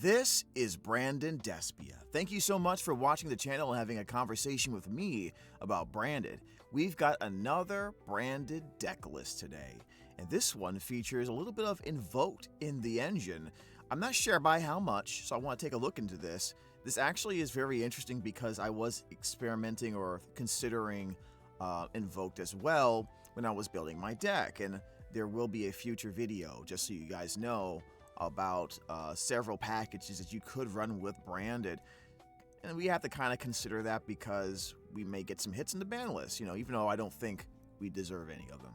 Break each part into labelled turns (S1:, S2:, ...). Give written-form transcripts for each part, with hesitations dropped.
S1: This is Brandon Despia. Thank you so much for watching the channel and having a conversation with me about Branded. We've got another Branded deck list today, and this one features a little bit of Invoked in the engine. I'm not sure by how much, so I want to take a look into this. This actually is very interesting because I was experimenting or considering Invoked as well when I was building my deck, and there will be a future video, just so you guys know, about several packages that you could run with Branded. And we have to kind of consider that because we may get some hits in the ban list, you know, even though I don't think we deserve any of them.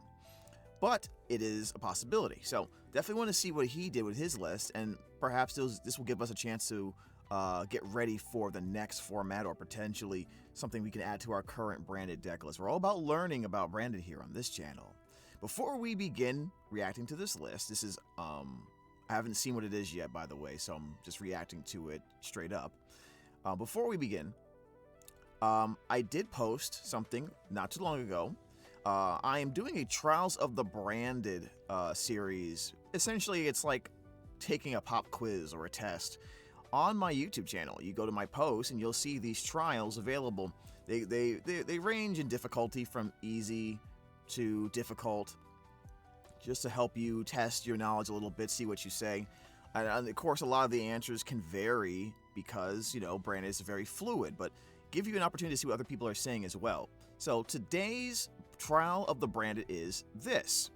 S1: But it is a possibility. So definitely want to see what he did with his list, and perhaps this will give us a chance to get ready for the next format or potentially something we can add to our current Branded deck list. We're all about learning about Branded here on this channel. Before we begin reacting to this list, this is I haven't seen what it is yet, by the way, so I'm just reacting to it straight up. Before we begin, I did post something not too long ago. I am doing a Trials of the Branded series. Essentially, it's like taking a pop quiz or a test on my YouTube channel. You go to my post and you'll see these trials available. They range in difficulty from easy to difficult, just to help you test your knowledge a little bit, see what you say. And of course, a lot of the answers can vary because, you know, Branded is very fluid, but give you an opportunity to see what other people are saying as well. So today's trial of the Branded is this.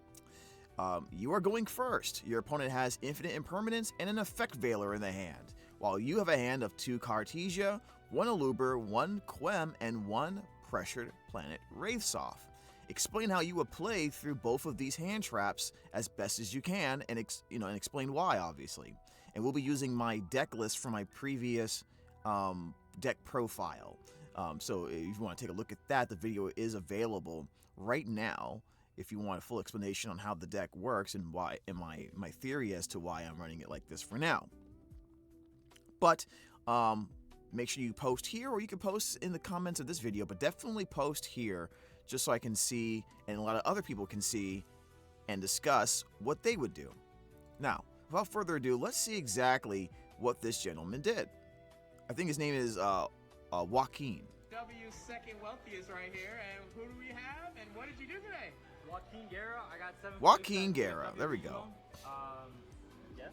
S1: You are going first. Your opponent has infinite impermanence and an effect veiler in the hand, while you have a hand of 2 Cartesia, 1 Aluber, 1 Quem, and 1 Pressured Planet Wraithsoft. Explain how you would play through both of these hand traps as best as you can, and explain why, obviously. And we'll be using my deck list from my previous deck profile. So if you want to take a look at that, the video is available right now. If you want a full explanation on how the deck works and why, and my theory as to why I'm running it like this for now. But make sure you post here, or you can post in the comments of this video, but definitely post here, just so I can see and a lot of other people can see and discuss what they would do. Now, without further ado, let's see exactly what this gentleman did. I think his name is Joaquin.
S2: W's second wealthiest right here, and who do we have, and what did you do today?
S3: Joaquin Guerra, I got 7th
S1: Joaquin Guerra, there we go.
S3: Yeah.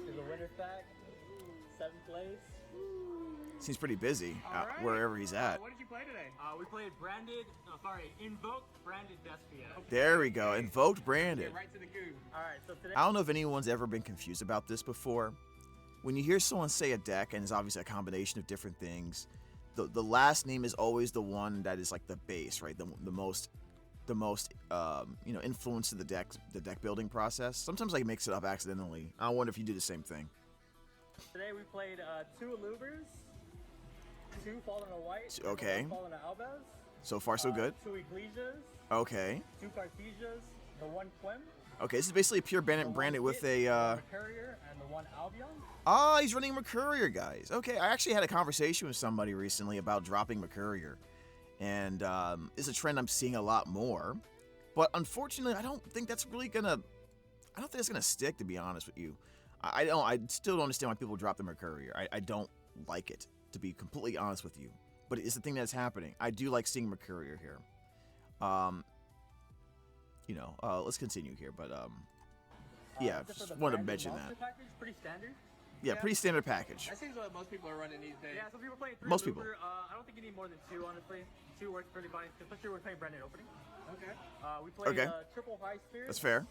S3: To the winner's pack, 7th place.
S1: Seems pretty busy
S2: Right.
S1: wherever he's at.
S2: What did you play today?
S3: We played Invoked, Branded Despia.
S2: Okay.
S1: There we go, Invoked Branded.
S2: Get right to the goo.
S3: Alright, so today...
S1: I don't know if anyone's ever been confused about this before. When you hear someone say a deck, and it's obviously a combination of different things, the last name is always the one that is like the base, right? The most influence to the deck building process. Sometimes I mix it up accidentally. I wonder if you do the same thing.
S3: Today we played 2 Alubers, 2 Fallen to White,
S1: Okay.
S3: 1 Fallen to Albaz.
S1: So far, so good.
S3: 2 Ecclesias,
S1: Okay.
S3: 2 Cartesias, the 1 Quem.
S1: Okay, this is basically a pure Branded with a...
S3: Mercurier, and the 1 Albion.
S1: Ah, he's running Mercurier, guys. Okay, I actually had a conversation with somebody recently about dropping Mercurier. And it's a trend I'm seeing a lot more. But unfortunately, I don't think that's really gonna... I don't think it's gonna stick, to be honest with you. I still don't understand why people drop the Mercurier. I don't like it, to be completely honest with you. But it's the thing that's happening. I do like seeing Mercurier here. Let's continue here. But yeah, just wanted to mention that.
S3: Package, pretty standard.
S1: Yeah, pretty standard package.
S2: That seems what most people are running these days.
S3: Yeah, some people play 3
S1: Most people.
S3: I don't think you need more than 2, honestly. 2 works pretty fine, especially when we're playing Branded opening.
S2: Okay.
S3: We played
S1: Okay.
S3: triple high spirit.
S1: That's fair.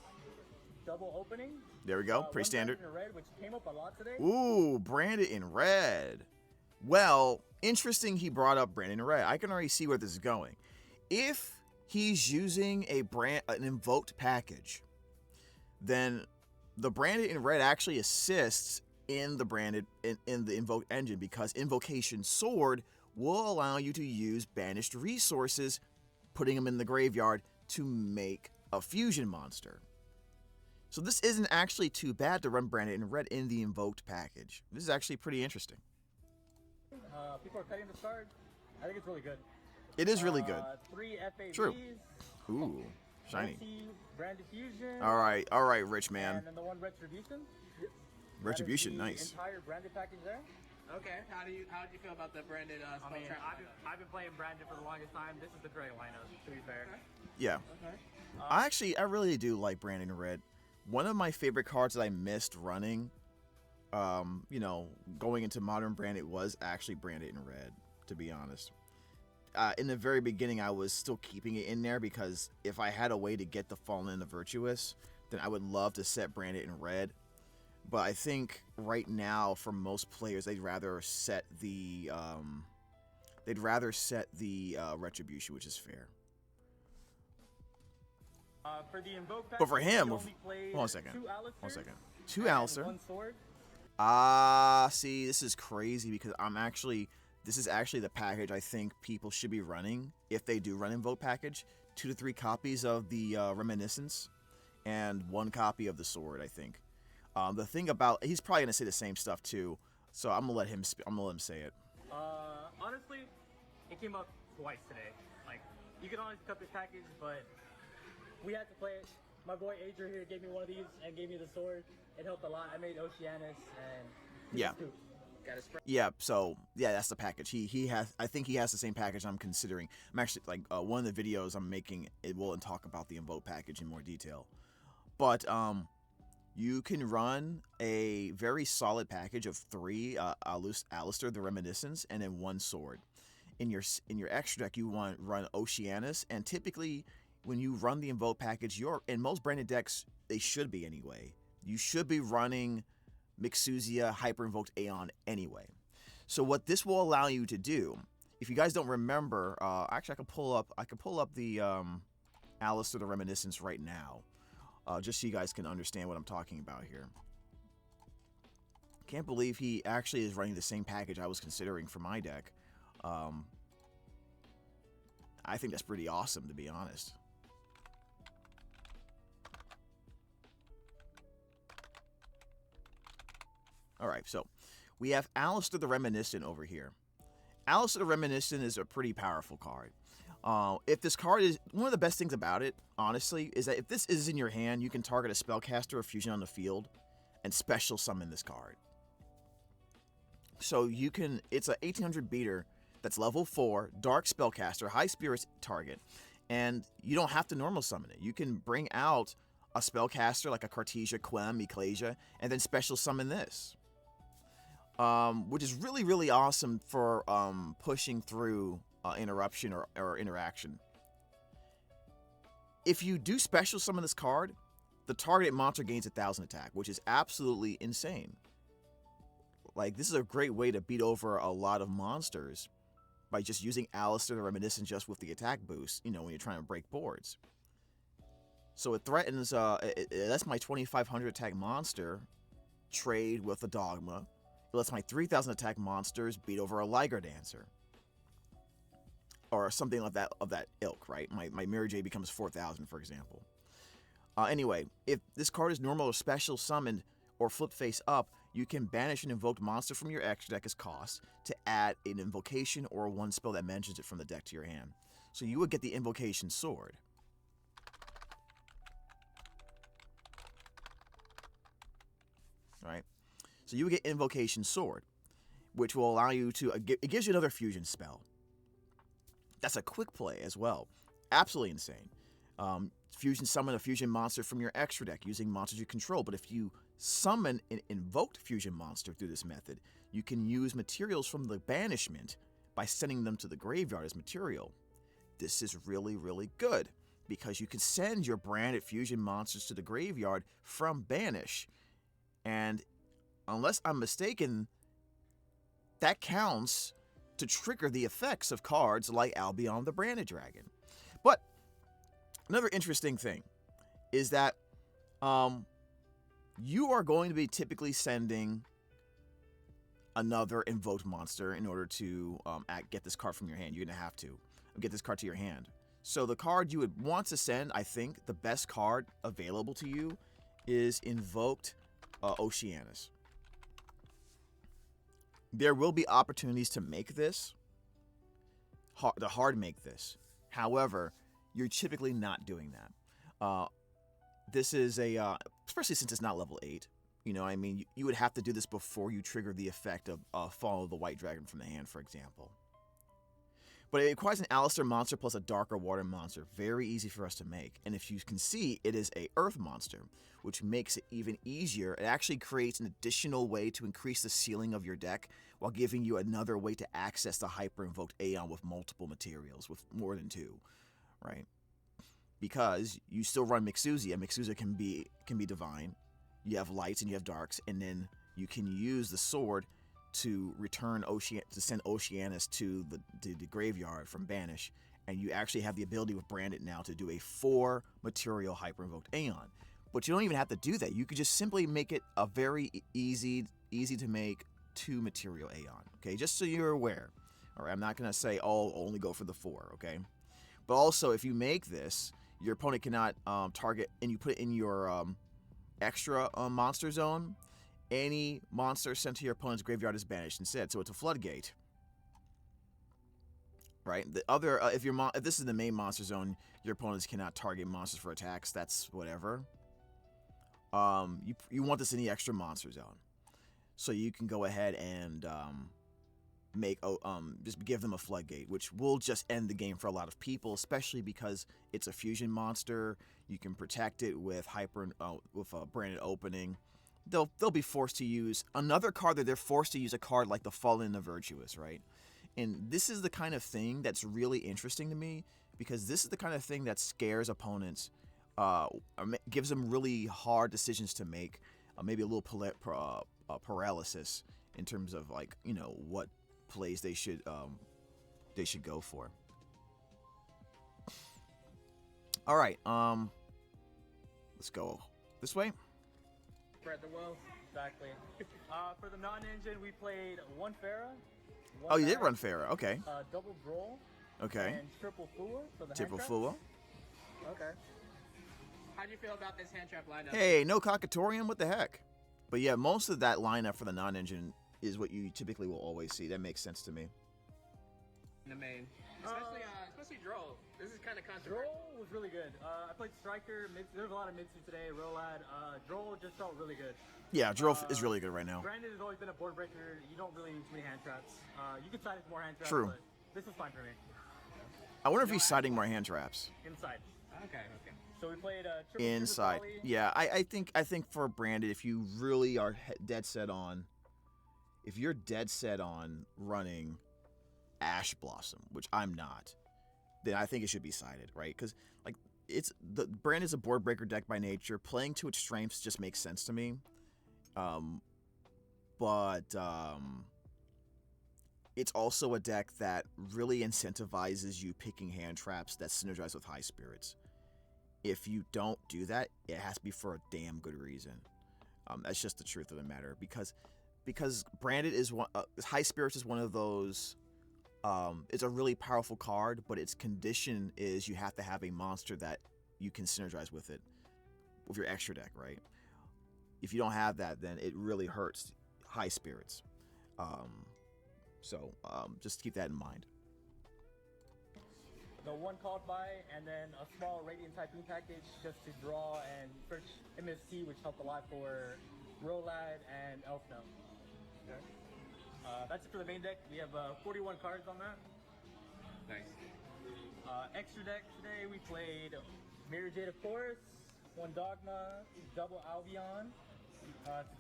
S3: Double opening.
S1: There we go.
S3: 1
S1: Pretty standard.
S3: Branded in red, which came up a lot today.
S1: Ooh, Branded in red. Well, interesting he brought up Branded in red. I can already see where this is going. If he's using an Invoked package, then the Branded in red actually assists in the Branded in the Invoked engine, because Invocation Sword will allow you to use banished resources, putting them in the graveyard to make a fusion monster. So this isn't actually too bad to run Branded in red in the Invoked package. This is actually pretty interesting.
S3: People are cutting the card. I think it's really good.
S1: It is really good.
S3: 3 FAVs.
S1: True. Ooh, shiny.
S3: Brand Diffusion.
S1: All right, rich man.
S3: And then the 1 Retribution.
S1: Retribution,
S3: that is
S1: nice.
S3: the entire branded package there.
S2: Okay. How did you feel about the branded spell
S3: I mean,
S2: trap?
S3: I've been playing branded for the longest time. This is the great lineup, to be fair.
S1: Yeah.
S2: Okay.
S1: I really do like Branded in Red. One of my favorite cards that I missed running, you know, going into Modern Branded was actually Branded in Red, to be honest. In the very beginning, I was still keeping it in there because if I had a way to get the Fallen and the Virtuous, then I would love to set Branded in Red. But I think right now, for most players, they'd rather set the Retribution, which is fair.
S3: For the Invoked package,
S1: But for him,
S3: we only played
S1: hold on a second.
S3: two Alistairs
S1: One second. Two
S3: and
S1: Alistair.
S3: one sword.
S1: See, this is crazy because this is actually the package I think people should be running if they do run Invoke package. 2 to 3 copies of the Reminiscence and 1 copy of the sword, I think. The thing about, he's probably gonna say the same stuff too, so I'm gonna let him say it.
S3: Honestly, it came up twice today. Like, you can always cut this package, but we had to play it. My boy Adrian here gave me one of these and gave me the sword. It helped a lot. I made Oceanus and
S1: Yeah. Yeah, so yeah, that's the package. He has, I think he has the same package I'm considering. I'm actually like one of the videos I'm making, it will talk about the Invoke package in more detail. But you can run a very solid package of 3 Alistair the Reminiscence and then 1 sword. In your extra deck, you want run Oceanus, and typically when you run the Invoke package, in most branded decks, they should be anyway. You should be running Mixuzia, Hyper Invoked Aeon anyway. So what this will allow you to do, if you guys don't remember, actually I can pull up the Alistair the Reminiscence right now, just so you guys can understand what I'm talking about here. Can't believe he actually is running the same package I was considering for my deck. I think that's pretty awesome, to be honest. Alright, so we have Alistair the Reminiscent over here. Alistair the Reminiscent is a pretty powerful card. If this card is, one of the best things about it, honestly, is that if this is in your hand, you can target a spellcaster or fusion on the field and special summon this card. So you can, it's a 1800 beater that's level 4, dark spellcaster, high spirits target, and you don't have to normal summon it. You can bring out a spellcaster like a Cartesia, Quem, Ecclesia, and then special summon this. Which is really, really awesome for pushing through interruption or interaction. If you do special summon this card, the targeted monster gains 1000 attack, which is absolutely insane. Like, this is a great way to beat over a lot of monsters by just using Alistair the Reminiscent just with the attack boost, you know, when you're trying to break boards. So it threatens, that's my 2500 attack monster trade with a Dogma. It lets my 3000 attack monsters beat over a Liger Dancer. Or something of that ilk, right? My Mirror Jade becomes 4000, for example. Anyway, if this card is normal or special summoned or flip face up, you can banish an invoked monster from your extra deck as cost to add an invocation or 1 spell that mentions it from the deck to your hand. So you would get the Invocation Sword. Alright? So you would get Invocation Sword, which will allow you to, it gives you another fusion spell. That's a quick play as well. Absolutely insane. Fusion summon a fusion monster from your extra deck using monsters you control. But if you summon an invoked fusion monster through this method, you can use materials from the banishment by sending them to the graveyard as material. This is really, really good because you can send your branded fusion monsters to the graveyard from banish. And unless I'm mistaken, that counts to trigger the effects of cards like Albion the Branded Dragon. But another interesting thing is that you are going to be typically sending another invoked monster in order to get this card from your hand. You're going to have to get this card to your hand. So the card you would want to send, I think, the best card available to you is Invoked Oceanus. There will be opportunities to make this, to hard make this. However, you're typically not doing that. This is a, especially since it's not level 8, You know, I mean, you would have to do this before you trigger the effect of Follow the White Dragon from the hand, for example. But it requires an Alistair monster plus a darker water monster. Very easy for us to make. And if you can see, it is a earth monster, which makes it even easier. It actually creates an additional way to increase the ceiling of your deck while giving you another way to access the Hyper Invoked Aeon with multiple materials, with more than 2, right? Because you still run Mixuzia. Mixuzia can be divine. You have lights and you have darks, and then you can use the sword to return to send Oceanus to the graveyard from Banish, and you actually have the ability with Branded now to do a 4 material Hyper Invoked Aeon. But you don't even have to do that. You could just simply make it a very easy to make 2 material Aeon. Okay, just so you're aware. All right, I'm not gonna say only go for the 4. Okay, but also if you make this, your opponent cannot target, and you put it in your extra monster zone. Any monster sent to your opponent's graveyard is banished instead, so it's a floodgate. Right? The other, if this is the main monster zone, your opponents cannot target monsters for attacks. That's whatever. You want this in the extra monster zone, so you can go ahead and just give them a floodgate, which will just end the game for a lot of people, especially because it's a fusion monster. You can protect it with a branded opening. They'll be forced to use another card that they're forced to use a card like the Fallen and the Virtuous, right? And this is the kind of thing that's really interesting to me, because this is the kind of thing that scares opponents, gives them really hard decisions to make, maybe a little paralysis in terms of, like, you know, what plays they should go for. All right, let's go this way.
S2: Spread the wealth.
S3: Exactly. For the non-engine, we played 1 Pharah.
S1: Oh, you did run Pharah. Okay.
S3: Double Droll.
S1: Okay.
S3: And triple Fua for the
S1: Triple
S3: hand
S1: Fua.
S2: Okay. How do you feel about this hand trap lineup?
S1: Hey, no Cockatorium? What the heck? But yeah, most of that lineup for the non-engine is what you typically will always see. That makes sense to me.
S2: In the main. Especially Droll. This is kind of controversial.
S3: Droll was really good. I played Striker. There's a lot of Mitsu today. Rolad. Droll just felt really good.
S1: Yeah, Droll is really good right now.
S3: Branded has always been a board breaker. You don't really need too many hand traps. You can side with more hand traps.
S1: True.
S3: But this is fine for me.
S1: I wonder if he's siding more hand traps.
S3: Inside.
S2: Okay.
S3: So we played triple
S1: Inside.
S3: Poly.
S1: Yeah, I think for Branded, if you really are dead set on, if you're dead set on running Ash Blossom, which I'm not, then I think it should be sided, right? Because like Brand is a board breaker deck by nature. Playing to its strengths just makes sense to me. But it's also a deck that really incentivizes you picking hand traps that synergize with High Spirits. If you don't do that, it has to be for a damn good reason. That's just the truth of the matter. Because Branded is one, High Spirits is one of those. It's a really powerful card, but its condition is you have to have a monster that you can synergize with it, with your extra deck, right? If you don't have that, then it really hurts High Spirits. So just keep that in mind.
S3: The 1 called by, and then a small Radiant Typhoon package just to draw and search MST, which helped a lot for Rolad and Elfno.
S2: Okay.
S3: That's it for the main deck. We have 41 cards on that.
S2: Nice.
S3: Extra deck today, we played Mirror Jade, of course, 1 Dogma, double Albion,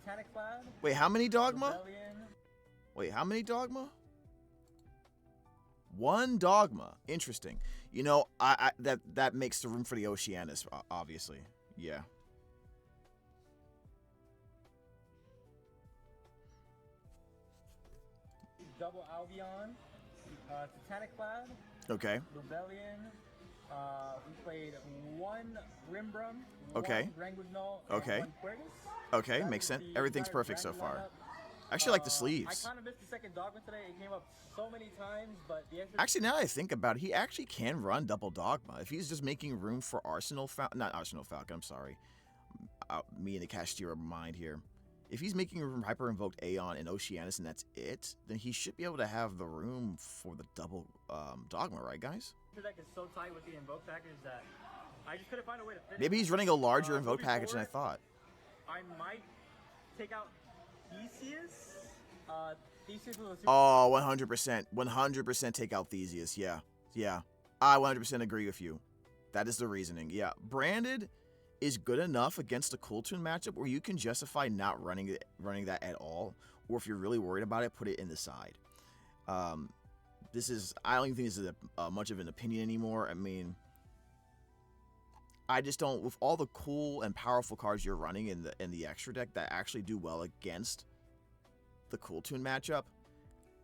S3: Titanic Clad.
S1: Wait, how many Dogma?
S3: Rebellion.
S1: Wait, how many Dogma? 1 Dogma. Interesting. You know, that makes the room for the Oceanus, obviously. Yeah.
S3: Double Albion, Titanic Clad.
S1: Okay.
S3: Rebellion. We played 1 Rimbrum.
S1: Okay.
S3: 1 Ranguignol,
S1: Okay.
S3: And 1 Quergus.
S1: Okay,
S3: That
S1: makes
S3: was
S1: sense.
S3: the
S1: Everything's
S3: entire
S1: perfect so
S3: Branded
S1: far.
S3: lineup.
S1: I actually like the sleeves.
S3: I kind of missed the second Dogma today. It came up so many times, but the extra.
S1: Actually, now that I think about it, he actually can run double Dogma. If he's just making room for not Arsenal Falcon, I'm sorry. Me and the Cashier mind here. If he's making room for Hyper Invoked Aeon and Oceanus and that's it, then he should be able to have the room for the double Dogma, right, guys?
S3: The deck is so tight with the Invoke package that I just couldn't find a way to fit
S1: Maybe
S3: it.
S1: he's running a larger Invoke
S3: Moving
S1: package than I
S3: forward,
S1: thought.
S3: I might take out Theseus. Theseus was a super.
S1: Oh, 100%. 100% take out Theseus. Yeah. Yeah. I 100% agree with you. That is the reasoning. Yeah. Branded is good enough against a Cool Tune matchup where you can justify not running that at all. Or if you're really worried about it, put it in the side. This is, I don't even think this is much of an opinion anymore. I mean, I just don't, with all the cool and powerful cards you're running in the extra deck that actually do well against the Cool Tune matchup,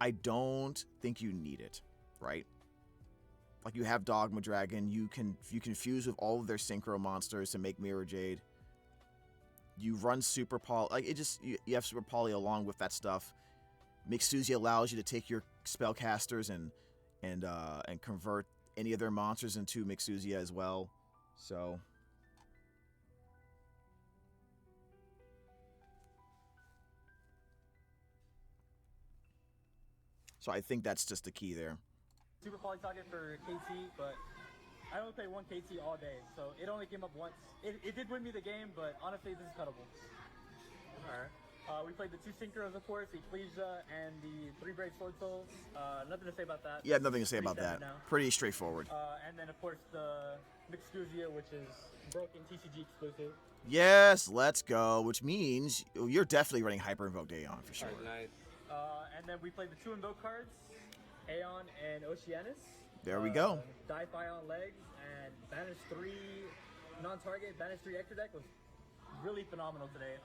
S1: I don't think you need it, right? Like, you have Dogma Dragon, you can fuse with all of their synchro monsters to make Mirror Jade. You run Super Poly, like, it just, you have Super Poly along with that stuff. Mixuzia allows you to take your spellcasters and convert any of their monsters into Mixuzia as well. So I think that's just the key there.
S3: Super Poly target for KT, but I only play one KT all day, so it only came up once. It did win me the game, but honestly, this is cuttable. Alright. We played the 2 Synchros, of course, the Ecclesia and the 3 Brave Sword Souls. Nothing to say about that.
S1: Yeah, nothing to say about that. Now. Pretty straightforward.
S3: And then, of course, the Mixuzia, which is broken TCG exclusive.
S1: Yes, let's go, which means you're definitely running Hyper Invoked Aeon for sure.
S2: Nice.
S3: And then we played the 2 Invoke cards, Aeon and Oceanus.
S1: There we go.
S3: Die-Fi on legs, and Banish 3 non-target, Banish 3 extra deck was really phenomenal today.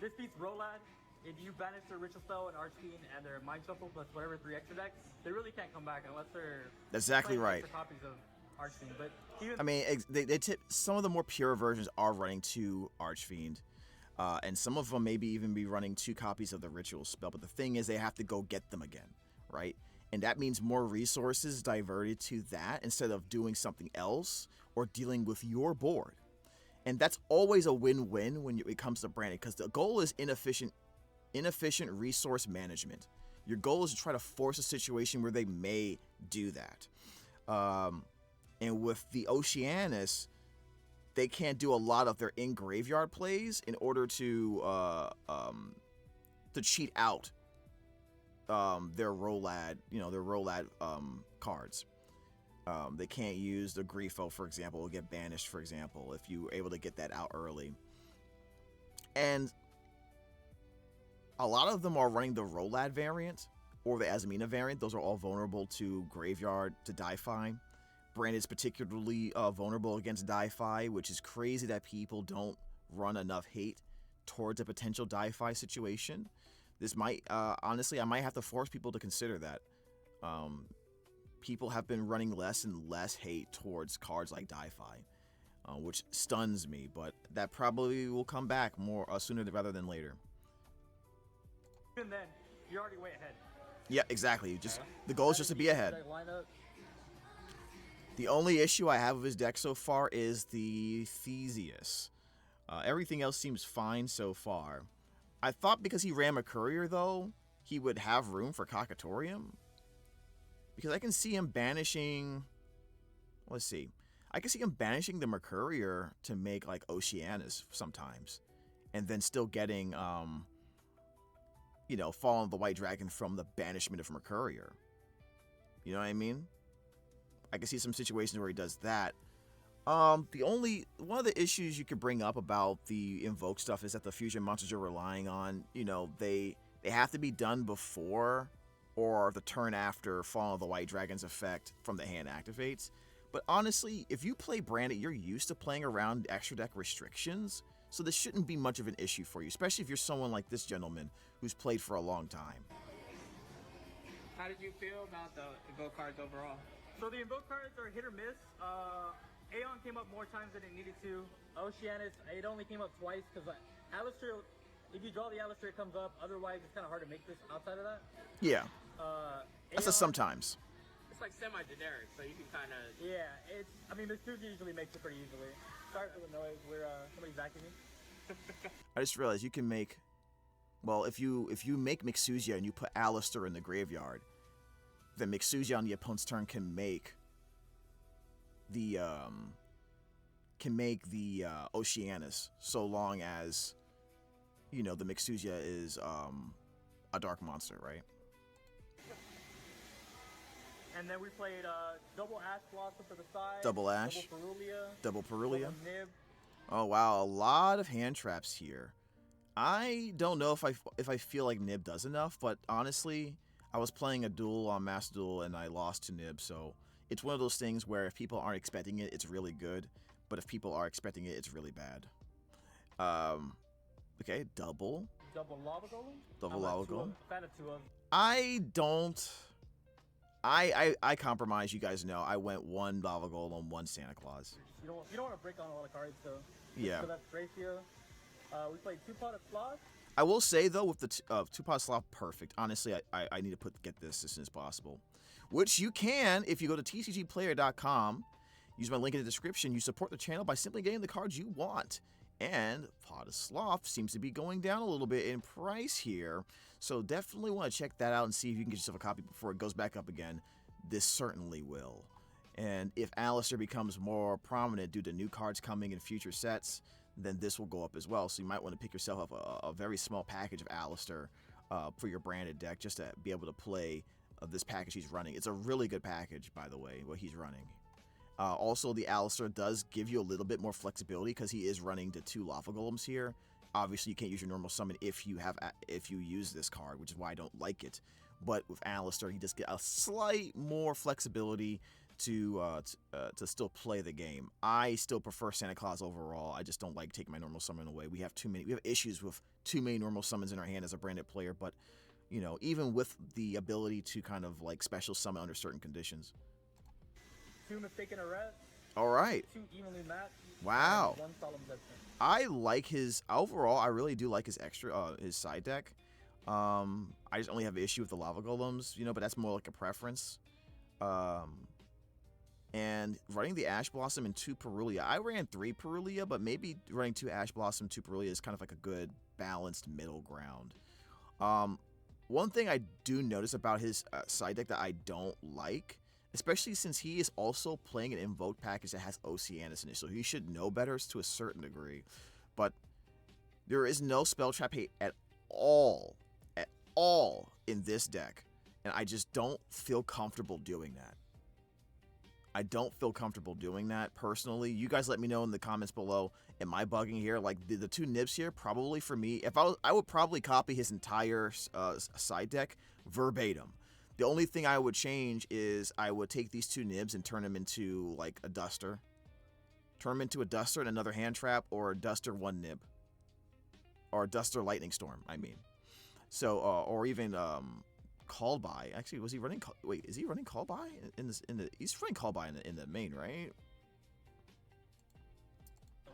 S3: This beats Rolad. If you banish their Ritual Spell and Archfiend and their Mind Shuffle plus whatever 3 extra decks, they really can't come back unless they're
S1: exactly right.
S3: Copies of Archfiend. But even
S1: I mean, they tip, some of the more pure versions are running 2 Archfiend, and some of them maybe even be running 2 copies of the Ritual Spell. But the thing is, they have to go get them again, right? And that means more resources diverted to that instead of doing something else or dealing with your board. And that's always a win-win when it comes to branding, because the goal is inefficient resource management. Your goal is to try to force a situation where they may do that. And with the Oceanus, they can't do a lot of their in-graveyard plays in order to cheat out their Rolad, cards. They can't use the Grifo, for example, or get banished, for example, if you were able to get that out early. And a lot of them are running the Rolad variant or the Azamina variant. Those are all vulnerable to graveyard, to Die-Fi. Branded's particularly vulnerable against Die-Fi, which is crazy that people don't run enough hate towards a potential Die-Fi situation. This might, honestly, I might have to force people to consider that. People have been running less and less hate towards cards like Die-Fi, which stuns me, but that probably will come back more sooner rather than later.
S3: Even then, you're already way ahead.
S1: Yeah, exactly. Just the goal is just to be ahead. The only issue I have with his deck so far is the Theseus. Everything else seems fine so far. I thought because he ran a courier, though, he would have room for Cockatourium. Because I can see him banishing... Let's see. I can see him banishing the Mercurier to make, like, Oceanus sometimes. And then still getting, Fall of the White Dragon from the banishment of Mercurier. You know what I mean? I can see some situations where he does that. One of the issues you could bring up about the Invoke stuff is that the fusion monsters you're relying on, they have to be done before or the turn after Fall of the White Dragon's effect from the hand activates. But honestly, if you play Branded, you're used to playing around extra deck restrictions, so this shouldn't be much of an issue for you, especially if you're someone like this gentleman who's played for a long time.
S2: How did you feel about the Invoke cards overall?
S3: So the Invoke cards are hit or miss. Aeon came up more times than it needed to. Oceanus, it only came up twice because Alistair, if you draw the Alistair, it comes up. Otherwise, it's kind of hard to make this outside of that.
S1: Yeah. That's
S3: Aeon,
S1: a sometimes.
S2: It's like semi-generic, so you can kind of...
S3: Yeah, Mixuzia usually makes it pretty easily. Sorry for the noise, somebody's vacuuming.
S1: I just realized you can make... Well, if you make Mixuzia and you put Alistair in the graveyard, then Mixuzia on the opponent's turn can make the Oceanus, so long as you know, the Mixusia is a dark monster, right?
S3: And then we played double Ash Blossom for the side.
S1: Double Ash.
S3: Double Perulia.
S1: Double Perulia.
S3: Double Nib.
S1: Oh wow, a lot of hand traps here. I don't know if I feel like Nib does enough, but honestly, I was playing a duel on Master Duel and I lost to Nib, so it's one of those things where if people aren't expecting it, it's really good, but if people are expecting it, it's really bad. Okay, double
S3: Lava Golem.
S1: Double Lava Golem.
S3: Fan of two of.
S1: I don't. I compromise. You guys know I went one Lava Golem, one Santa Claus.
S3: You don't want to break on a lot of cards, so.
S1: Yeah.
S3: So that's ratio. We played 2 Pot of Sloth.
S1: I will say though, with the 2-pot slot, perfect. Honestly, I need to get this as soon as possible, which you can if you go to tcgplayer.com. Use my link in the description. You support the channel by simply getting the cards you want. And Pot of Sloth seems to be going down a little bit in price here. So definitely want to check that out and see if you can get yourself a copy before it goes back up again. This certainly will. And if Alistair becomes more prominent due to new cards coming in future sets, then this will go up as well. So you might want to pick yourself up a very small package of Alistair for your branded deck just to be able to play this package he's running. It's a really good package, by the way, what he's running. Also, the Alistair does give you a little bit more flexibility because he is running the 2 Lava Golems here. Obviously, you can't use your normal summon if you use this card, which is why I don't like it. But with Alistair, he does get a slight more flexibility to still play the game. I still prefer Santa Claus overall. I just don't like taking my normal summon away. We have issues with too many normal summons in our hand as a branded player. But you know, even with the ability to kind of like special summon under certain conditions.
S3: 2 Mistaken Arrest.
S1: All right.
S3: 2 Evenly Matched.
S1: Wow.
S3: 1 Solemn Judgment.
S1: I like his overall. I really do like his his side deck. I just only have an issue with the Lava Golems, you know, but that's more like a preference. And running the Ash Blossom and 2 Perulia. I ran 3 Perulia, but maybe running 2 Ash Blossom, 2 Perulia is kind of like a good balanced middle ground. One thing I do notice about his side deck that I don't like, especially since he is also playing an Invoked package that has Oceanus in it, so he should know better to a certain degree. But there is no spell trap hate at all in this deck, and I just don't feel comfortable doing that. I don't feel comfortable doing that personally. You guys let me know in the comments below. Am I bugging here? Like the 2 nibs here, probably for me, if I would probably copy his entire side deck verbatim. The only thing I would change is I would take these 2 nibs and turn them into like a duster. Turn them into a duster and another hand trap, or a duster 1 nib. Or a duster lightning storm, I mean. So, or even call by. Actually, was he running? Wait, is he running call by in the? He's running call by in the main, right?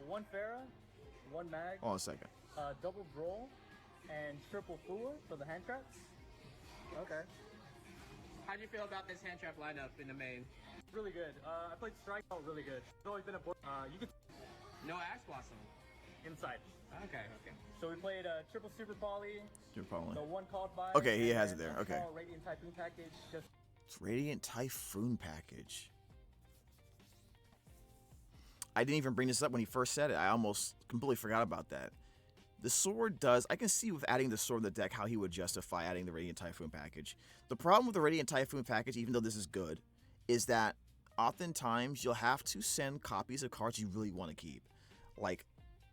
S3: 1 Pharah, 1 Mag.
S1: Hold on a second.
S3: Double Droll, and triple Fool for the hand traps. Okay.
S2: How do you feel about this hand trap lineup in the main?
S3: Really good. I played Strike out really good. It's always been a you could
S2: No Ash Blossom.
S3: inside.
S2: Okay.
S3: So we played triple Super Poly.
S1: Super Poly.
S3: The 1 called by.
S1: Okay, he has it there. Okay.
S3: Radiant Typhoon package. Just
S1: It's Radiant Typhoon package. I didn't even bring this up when he first said it. I almost completely forgot about that. The sword does, I can see with adding the sword in the deck how he would justify adding the Radiant Typhoon package. The problem with the Radiant Typhoon package, even though this is good, is that oftentimes you'll have to send copies of cards you really want to keep. Like,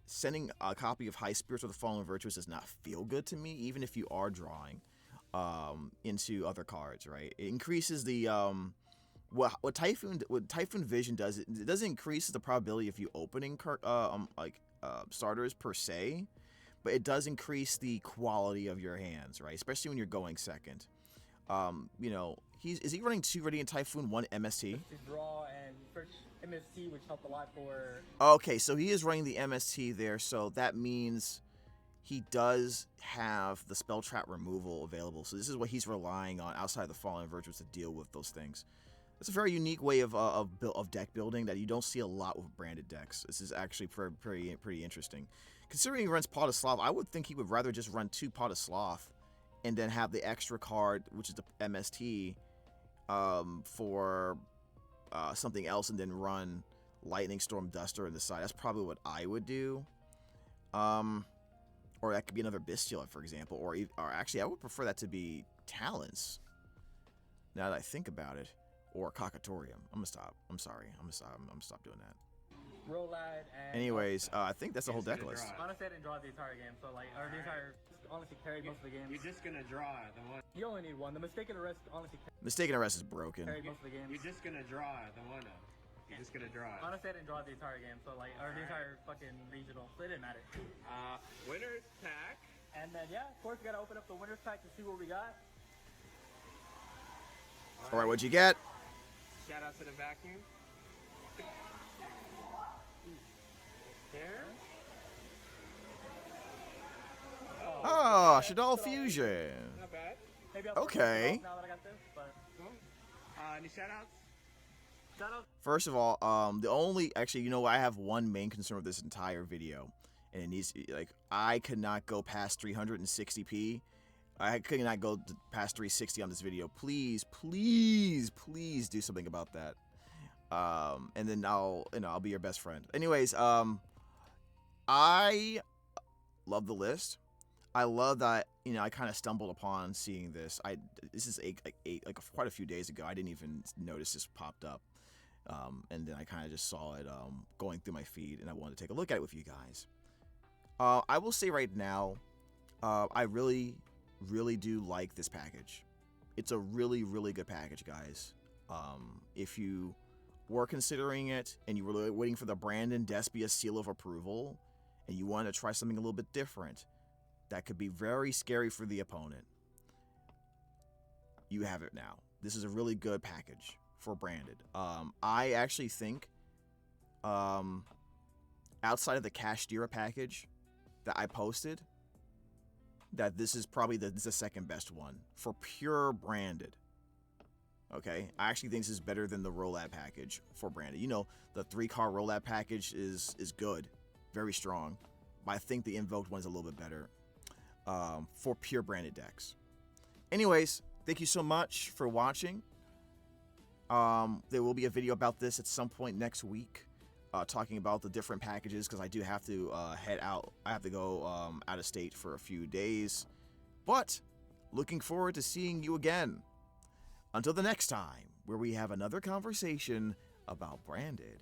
S1: sending a copy of High Spirits or the Fallen Virtuous does not feel good to me, even if you are drawing into other cards, right? It increases the, what Typhoon Vision does, it doesn't increase the probability of you opening starters per se, but it does increase the quality of your hands, right? Especially when you're going second. You know, is he running 2 Radiant Typhoon, 1 MST?
S3: to draw and search MST, which helped a lot for.
S1: Okay, so he is running the MST there, so that means he does have the spell trap removal available. So this is what he's relying on outside of the Fallen Virtues to deal with those things. It's a very unique way of deck building that you don't see a lot with branded decks. This is actually pretty interesting. Considering he runs Pot of Sloth, I would think he would rather just run 2 Pot of Sloth and then have the extra card, which is the MST, for something else, and then run Lightning Storm Duster on the side. That's probably what I would do. Or Or that could be another Bistula, for example. Or actually, I would prefer that to be Talents. Now that I think about it. Or Cockatourium. I'm gonna stop. I'm sorry. I'm gonna stop doing that.
S3: Rolad and...
S1: Anyways, I think that's the whole deck list.
S3: Honestly, I didn't draw the entire game, so like, or the entire, honestly carried most of the game.
S2: You're just gonna draw the one.
S3: You only need one. The Mistaken Arrest honestly
S1: Mistaken Arrest is broken.
S3: carried most of the game.
S2: You're just gonna draw the one. You're just gonna draw it.
S3: Honestly, I didn't draw the entire game, so like, or the entire fucking regional, so it didn't matter.
S2: Winner's pack.
S3: And then yeah, of course, we gotta open up the winner's pack to see what we got.
S1: All right, what'd you get?
S2: Shout out to the vacuum. There.
S1: Oh, Shaddoll Fusion.
S2: Not bad.
S3: Maybe I'll
S1: Okay.
S3: now that I got this, but
S2: Any shout outs?
S3: shout out.
S1: First of all, actually, you know, I have one main concern with this entire video, and it needs, like, I could not go past 360p. I could not go past 360 on this video. Please, please, please do something about that. And then I'll be your best friend. Anyways, I love the list. I love that, you know, I kind of stumbled upon seeing this. This is quite a few days ago. I didn't even notice this popped up. And then I kind of just saw it going through my feed, and I wanted to take a look at it with you guys. I will say right now, I really, really do like this package. It's a really, really good package, guys. If you were considering it and you were really waiting for the Brandon Despia seal of approval and you wanted to try something a little bit different that could be very scary for the opponent, you have it now. This is a really good package for Branded. I actually think outside of the Kashtira package that I posted, that this is probably the second best one for pure Branded. Okay, I actually think this is better than the Rolab package for Branded. You know, the 3-card Rolab package is good, very strong, but I think the Invoked one's a little bit better for pure Branded decks. Anyways, thank you so much for watching. There will be a video about this at some point next week, talking about the different packages, because I do have to head out. I have to go out of state for a few days, but looking forward to seeing you again. Until the next time, where we have another conversation about Branded.